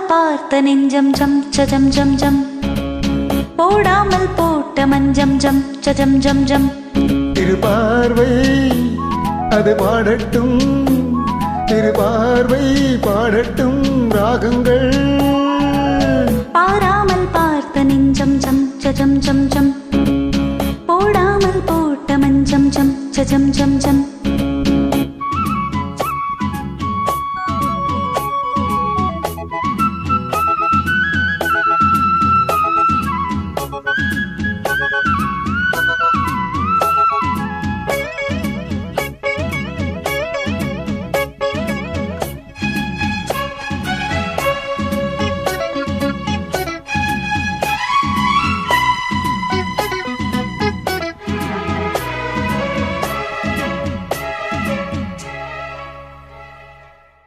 பார்த்த நெஞ்சம் ஜம் சஜம் ஜம் ஜம் போடாமல் போட்ட மஞ்சம் ஜம் சஜம் ஜம் ஜம் திருபார்வை அது பாடட்டும் திருபார்வை பாடட்டும் ராகங்கள் பாராமல் பார்த்த நெஞ்சம் ஜம் சஜம் ஜம் ஜம் போடாமல் போட்ட மஞ்சம் ஜம் சஜம் ஜம் ஜம்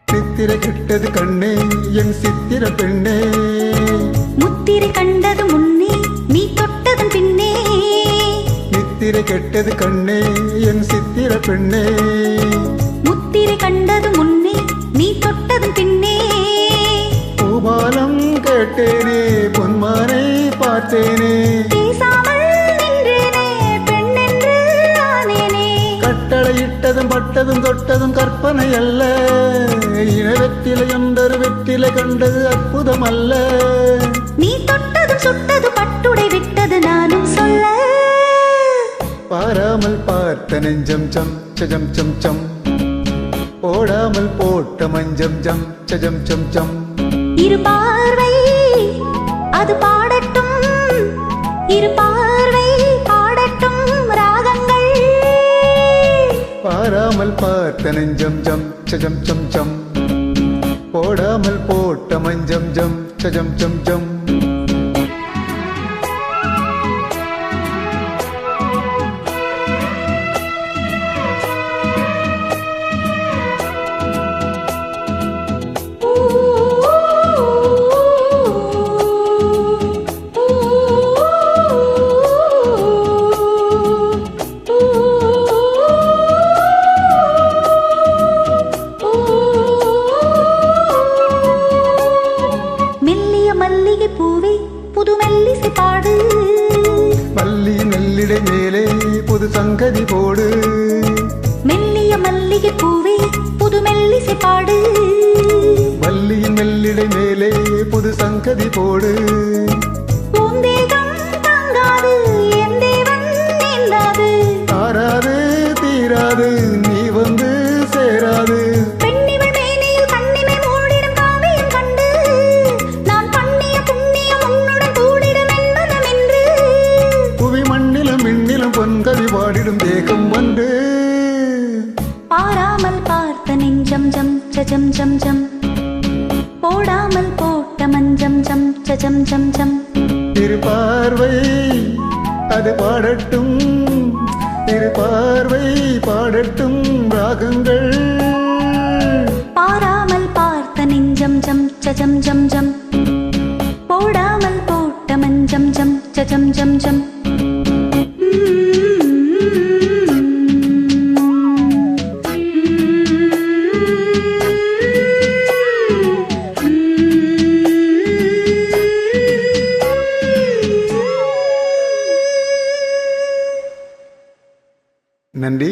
சித்திரை கெட்டது கண்ணே என் சித்திர பெண்ணே முத்திரை கண்டது முன்னே நீ தொட்டதன் பின்னே நித்திரை கெட்டது கண்ணே என் சித்திர பெண்ணே முத்திரை கண்டது முன்னே நீ தொட்டதன் பின்னே பூபாலம் கேட்டேனே பொன்மானை பார்த்தேனே பேசாமல் நின்றேனே பெண்ணென்று ஆனேனே கட்டளையிட்டதும் பட்டதும் தொட்டதும் கற்பனை அல்ல இன வெற்றிலை ஒன்றொரு வெற்றிலை கண்டது அற்புதம் அல்ல நீ தொட்டது சுட்டது பட்டுடை விட்டது நானும் சொல்ல பாராமல் பார்த்த நெஞ்சம் ஜம் சஜம் சம் சம் போடாமல் போட்ட மஞ்சம் ஜம் சஜம் சம் சம் இரு பார்வை அது பாடட்டும் இரு பார்வை பாடட்டும் ராகங்கள் பாராமல் பார்த்த நெஞ்சம் ஜம் சஜம் சம் சம் போடாமல் போட்ட மஞ்சம் ஜம் சஜம் சம் சம் மல்லிகை பூவே புது மெல்லிசை பாடு மல்லி நெல்லிடை மேலே புது சங்கதி போடு மெல்லிய மல்லிகை பூவே புது மெல்லிசை பாடு மல்லியின் மெல்லிடை மேலே புது சங்கதி போடு பூந்தேகம் தங்காது என் தேவன் நீந்தாது ஆறாது தீராது நீ வந்து சேராது பெண்ணிவள் மேனியில் கண்ணிமை மூடிடும் காவியம் கண்டு நான் பண்ணிய புண்ணியம் உன்னுடன் கூடிடும் என்பதமென்று புவி மண்ணிலும் விண்ணிலும் பொன்கவி பாடிடும் தேகம் வந்து பாராமல் பார்த்த நெஞ்சம் ஜம் சஜம் ஜம் ஜம் போடாமல் போட்ட மஞ்சம் ஜம் சஜம் ஜம் ஜம் திருபார்வை அது பாடட்டும் திருபார்வை பாடட்டும் ராகங்கள் பாராமல் பார்த்த நெஞ்சம் ஜம் சஜம் ஜம் ஜம் போடாமல் போட்ட மஞ்சம் ஜம் சஜம் ஜம் ஜம் நன்றி.